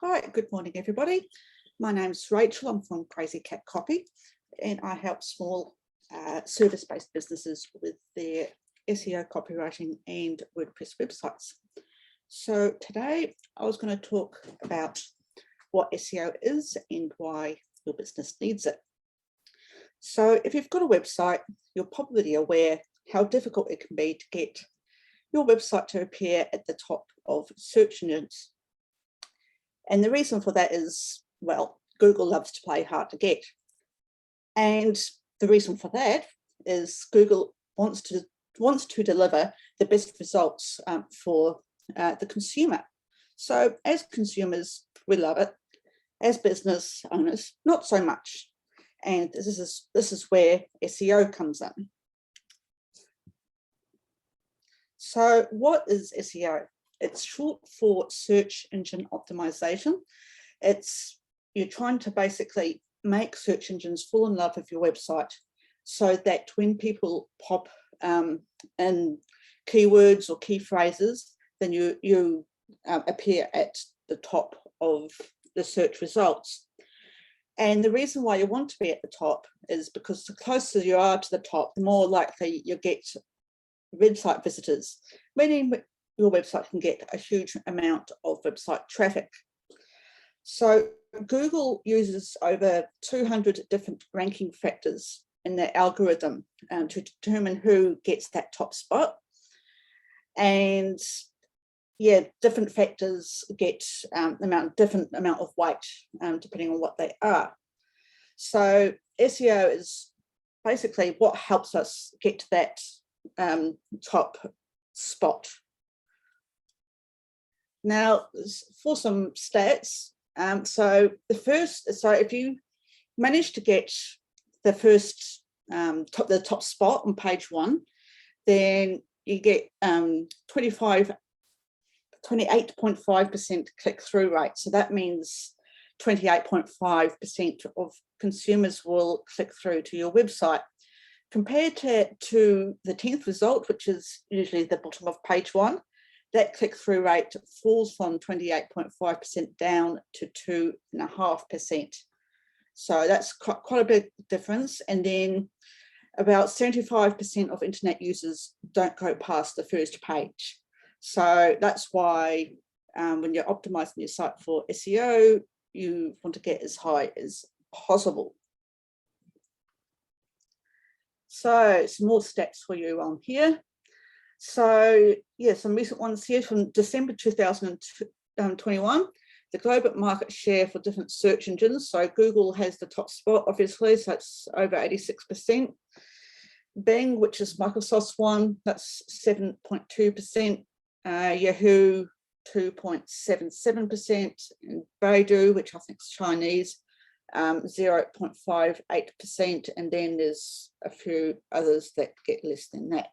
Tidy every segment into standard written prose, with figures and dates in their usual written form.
Hi, good morning, everybody. My name's Rachel. I'm from Crazy Cat Copy, and I help small service-based businesses with their SEO, copywriting, and WordPress websites. So today I was going to talk about what SEO is and why your business needs it. So if you've got a website, you're probably aware how difficult it can be to get your website to appear at the top of search engines. And the reason for that is, well, Google loves to play hard to get. And the reason for that is Google wants to deliver the best results for the consumer. So as consumers, we love it. As business owners, not so much. And this is where SEO comes in. So what is SEO? It's short for search engine optimization. You're trying to basically make search engines fall in love with your website so that when people pop in keywords or key phrases, then you appear at the top of the search results. And the reason why you want to be at the top is because the closer you are to the top, the more likely you get website visitors, meaning your website can get a huge amount of website traffic. So Google uses over 200 different ranking factors in their algorithm to determine who gets that top spot. And yeah, different factors get different amount of weight depending on what they are. So SEO is basically what helps us get to that top spot. Now, for some stats, so if you manage to get the first the top spot on page 1, then you get 28.5% click-through rate. So that means 28.5% of consumers will click through to your website. Compared to the 10th result, which is usually the bottom of page 1, that click-through rate falls from 28.5% down to 2.5%. So that's quite a big difference. And then about 75% of internet users don't go past the first page. So that's why when you're optimizing your site for SEO, you want to get as high as possible. So some more stats for you on here. So yeah, some recent ones here from December 2021, the global market share for different search engines. So Google has the top spot, obviously, so it's over 86%. Bing, which is Microsoft's one, that's 7.2%. Yahoo, 2.77%. And Baidu, which I think is Chinese, 0.58%. And then there's a few others that get less than that.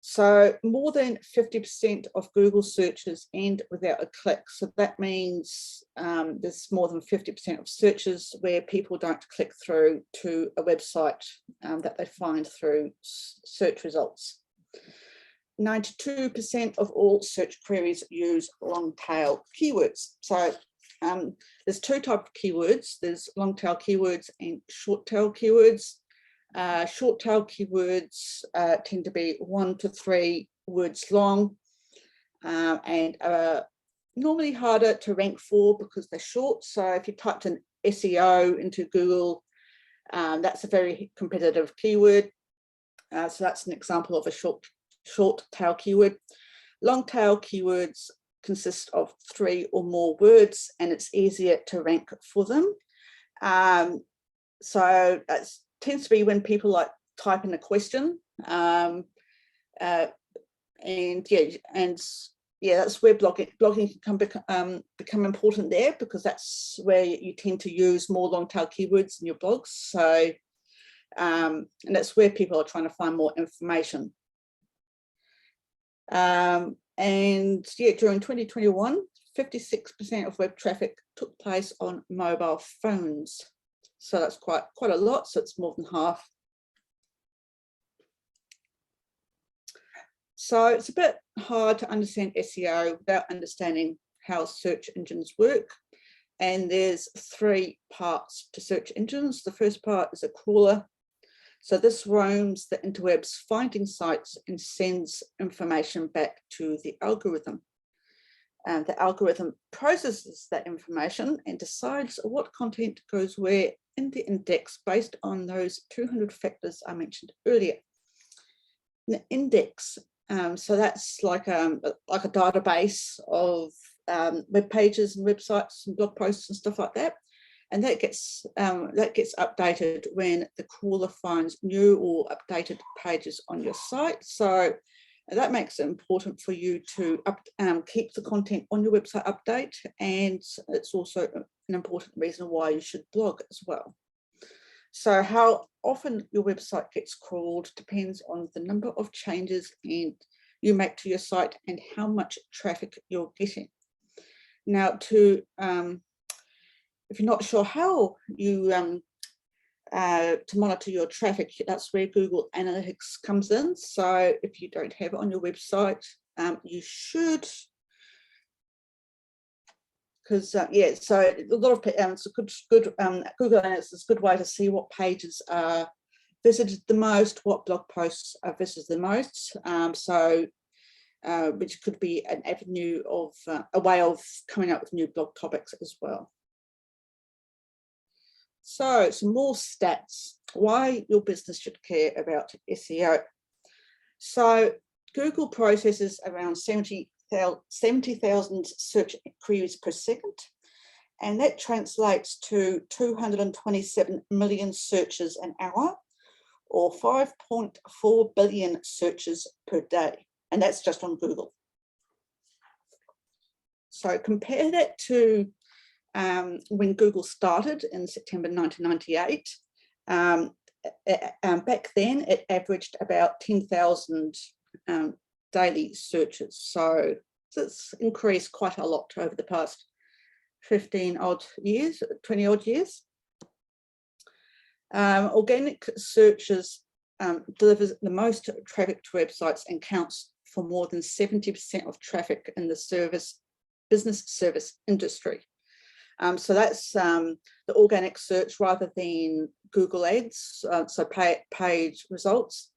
So more than 50% of Google searches end without a click. So that means there's more than 50% of searches where people don't click through to a website that they find through search results. 92% of all search queries use long tail keywords. So there's two types of keywords. There's long tail keywords and short tail keywords. Short tail keywords tend to be 1 to 3 words long and are normally harder to rank for because they're short. So if you typed in SEO into Google, that's a very competitive keyword. So that's an example of a short tail keyword. Long tail keywords consist of 3 or more words, and it's easier to rank for them. So that's tends to be when people like type in a question, and that's where blogging can become important there, because that's where you tend to use more long tail keywords in your blogs. So and that's where people are trying to find more information. And yeah, during 2021, 56% of web traffic took place on mobile phones. So that's quite a lot. So it's more than half. So it's a bit hard to understand SEO without understanding how search engines work. And there's 3 parts to search engines. The first part is a crawler. So this roams the interwebs, finding sites and sends information back to the algorithm. And the algorithm processes that information and decides what content goes where in the index based on those 200 factors I mentioned earlier. The index, so that's like a database of web pages and websites and blog posts and stuff like that. And that gets updated when the crawler finds new or updated pages on your site. So that makes it important for you to keep the content on your website update, and it's also an important reason why you should blog as well. So how often your website gets crawled depends on the number of changes you make to your site and how much traffic you're getting. Now, if you're not sure how you to monitor your traffic, that's where Google Analytics comes in. So if you don't have it on your website, you should, because yeah, so a lot of it's a good Google Analytics is a good way to see what pages are visited the most, what blog posts are visited the most. Which could be an avenue of a way of coming up with new blog topics as well. So some more stats, why your business should care about SEO. So Google processes around 70,000 search queries per second, and that translates to 227 million searches an hour, or 5.4 billion searches per day, and that's just on Google. So compare that to when Google started in September 1998, back then it averaged about 10,000 daily searches. So it's increased quite a lot over the past 15 odd years, 20 odd years. Organic searches delivers the most traffic to websites and counts for more than 70% of traffic in the business service industry. So that's the organic search rather than Google Ads, so paid results.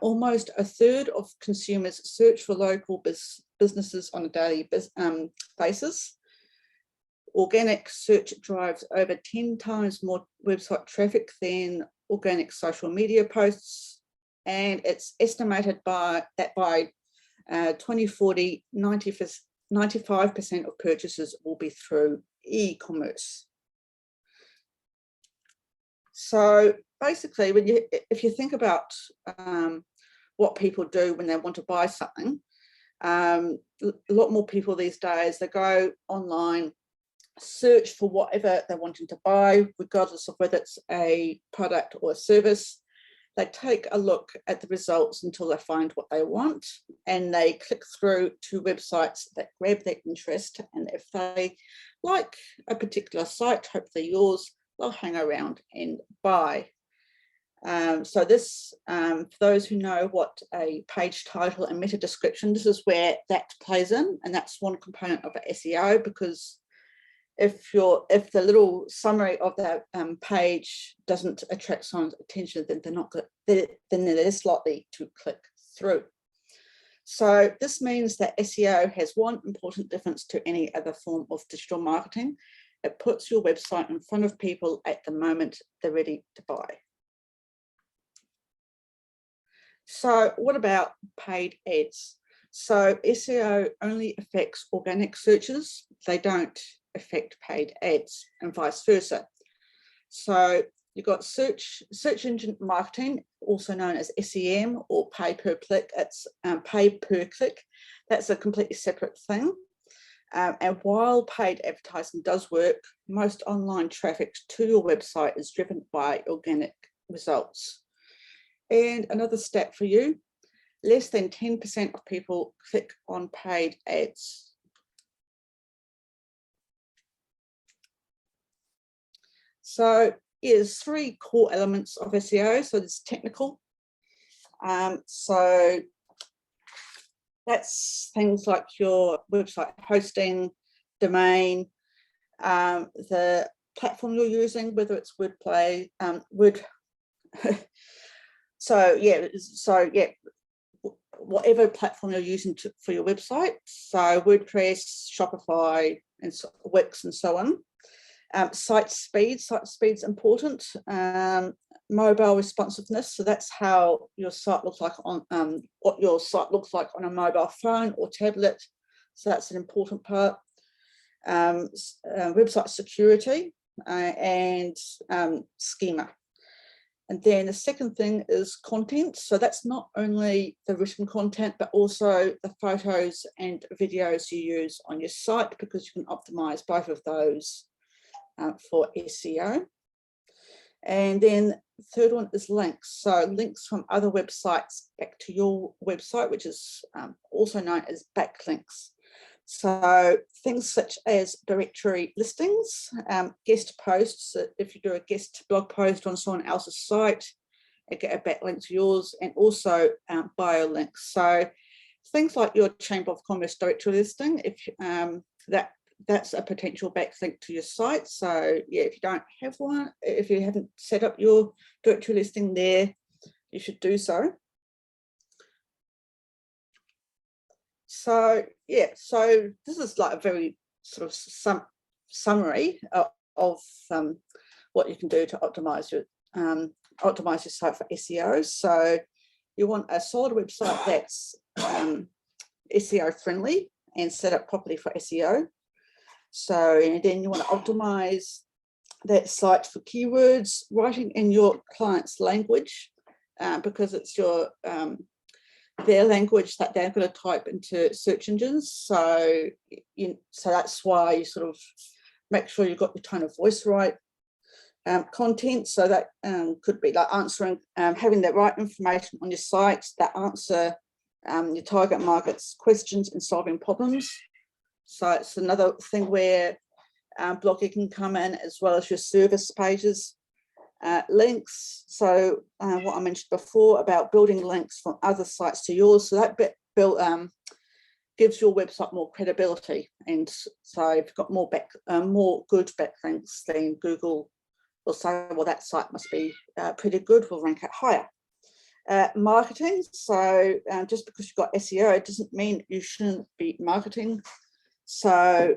Almost a third of consumers search for local businesses on a daily basis. Organic search drives over 10 times more website traffic than organic social media posts, and it's estimated that by 2040, 95% of purchases will be through e-commerce. So basically, if you think about what people do when they want to buy something, a lot more people these days, they go online, search for whatever they're wanting to buy, regardless of whether it's a product or a service. They take a look at the results until they find what they want, and they click through to websites that grab their interest. And if they like a particular site, hopefully yours, they'll hang around and buy. So this, for those who know what a page title and meta description, this is where that plays in, and that's one component of SEO, because if the little summary of that page doesn't attract someone's attention, then they're less likely to click through. So this means that SEO has one important difference to any other form of digital marketing. It puts your website in front of people at the moment they're ready to buy. So what about paid ads? So SEO only affects organic searches. They don't affect paid ads, and vice versa. So you've got search engine marketing, also known as SEM, or pay per click. It's pay per click. That's a completely separate thing. And while paid advertising does work, most online traffic to your website is driven by organic results. And another stat for you, less than 10% of people click on paid ads. So there's 3 core elements of SEO. So there's technical. So that's things like your website hosting, domain, the platform you're using, whether it's Wordplay, so whatever platform you're using for your website, so WordPress, Shopify, and Wix, and so on. Site speed's important. Mobile responsiveness, so that's how your site looks like on what your site looks like on a mobile phone or tablet. So that's an important part. Website security and schema. And then the second thing is content. So that's not only the written content, but also the photos and videos you use on your site, because you can optimize both of those for SEO. And then the third one is links. So links from other websites back to your website, which is also known as backlinks. So things such as directory listings, guest posts. If you do a guest blog post on someone else's site, you get a backlink to yours, and also bio links. So things like your Chamber of Commerce directory listing, if that's a potential backlink to your site. So yeah, if you don't have one, if you haven't set up your directory listing there, you should do so. So yeah, so this is like a very sort of summary of what you can do to optimize your site for SEO. So you want a solid website that's SEO friendly and set up properly for SEO. So and then you want to optimize that site for keywords, writing in your client's language, because it's your their language that they're going to type into search engines. So that's why you sort of make sure you've got your tone of voice right. Content, so that could be like answering, having the right information on your site that answer your target market's questions and solving problems. So it's another thing where blogging can come in, as well as your service pages. Links, so what I mentioned before about building links from other sites to yours, so that bit gives your website more credibility, and so if you've got more good backlinks, then Google will say, well, that site must be pretty good, we'll rank it higher. Marketing, so just because you've got SEO, it doesn't mean you shouldn't be marketing. So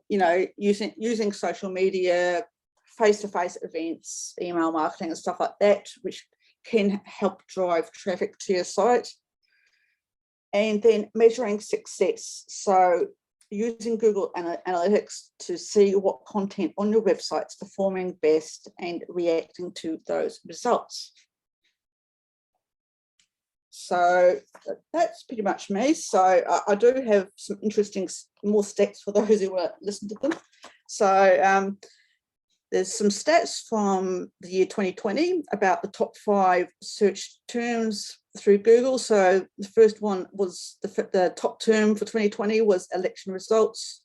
using social media, face-to-face events, email marketing and stuff like that, which can help drive traffic to your site. And then measuring success. So using Google Analytics to see what content on your website is performing best and reacting to those results. So that's pretty much me. So I do have some interesting more stats for those who want to listen to them. So there's some stats from the year 2020 about the top 5 search terms through Google. So the first one was the top term for 2020 was election results.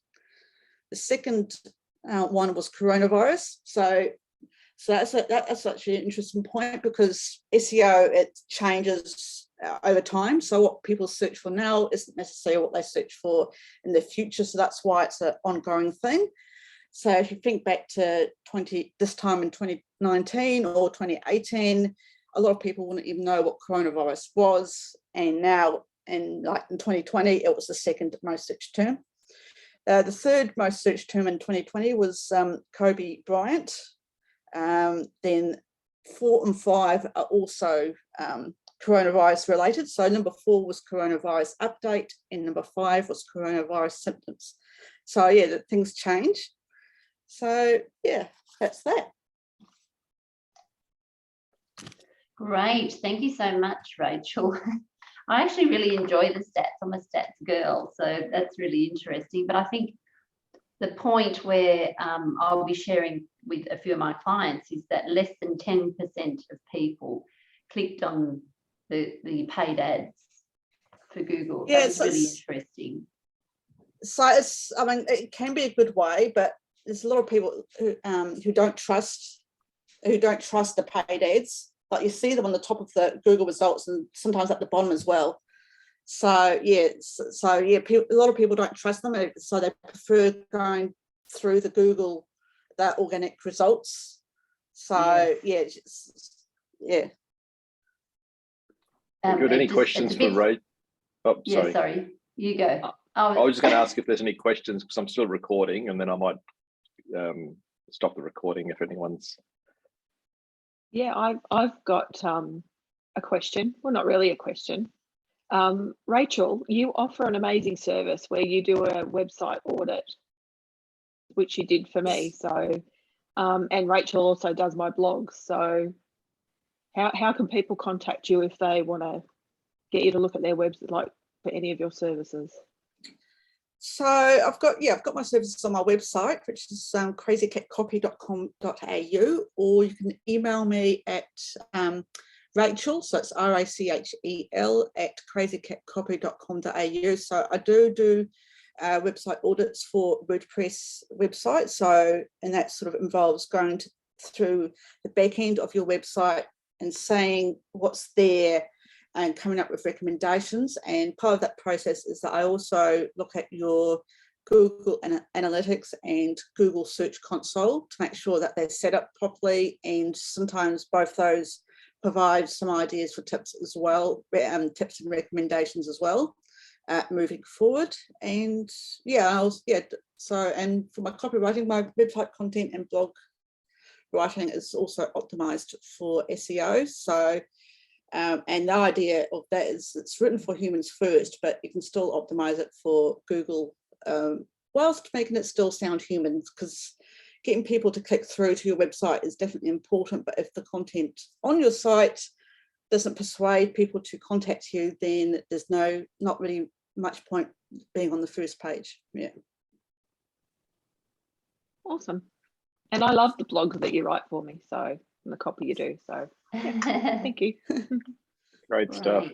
The second one was coronavirus. So that's actually an interesting point, because SEO, it changes over time. So what people search for now isn't necessarily what they search for in the future. So that's why it's an ongoing thing. So if you think back to this time in 2019 or 2018, a lot of people wouldn't even know what coronavirus was. And now in 2020, it was the second most searched term. The third most searched term in 2020 was Kobe Bryant. Then 4 and 5 are also coronavirus related. So number 4 was coronavirus update, and number 5 was coronavirus symptoms. So yeah, things change. So yeah, that's that. Great, thank you so much, Rachel. I actually really enjoy the stats. I'm a stats girl, so that's really interesting. But I think the point where I'll be sharing with a few of my clients is that less than 10% of people clicked on the paid ads for Google. Yeah, that's really interesting. So it can be a good way, but there's a lot of people who don't trust the paid ads. Like you see them on the top of the Google results, and sometimes at the bottom as well. So yeah, a lot of people don't trust them, so they prefer going through the organic results. So yeah. Good. Any questions for Ray? Oh, sorry. Yeah, sorry. You go. I was just going to ask if there's any questions, because I'm still recording, and then I might stop the recording if anyone's. Yeah, I've got a question. Well, not really a question. Rachel, you offer an amazing service where you do a website audit, which you did for me. So, and Rachel also does my blog. So how can people contact you if they want to get you to look at their website, like for any of your services? So I've got my services on my website, which is crazycatcopy.com.au, or you can email me at Rachel, so it's RACHEL at crazycatcopy.com.au. So I do website audits for WordPress websites. So, and that sort of involves going through the back end of your website and saying what's there and coming up with recommendations. And part of that process is that I also look at your Google Analytics and Google Search Console to make sure that they're set up properly. And sometimes both those provide some ideas for tips as well, tips and recommendations as well, moving forward. And so, and for my copywriting, my website content and blog writing is also optimized for SEO. So, and the idea of that is it's written for humans first, but you can still optimize it for Google whilst making it still sound human, because getting people to click through to your website is definitely important. But if the content on your site doesn't persuade people to contact you, then there's not really much point being on the first page. Yeah. Awesome. And I love the blogs that you write for me, so, and the copy you do. So yeah, thank you. Great stuff.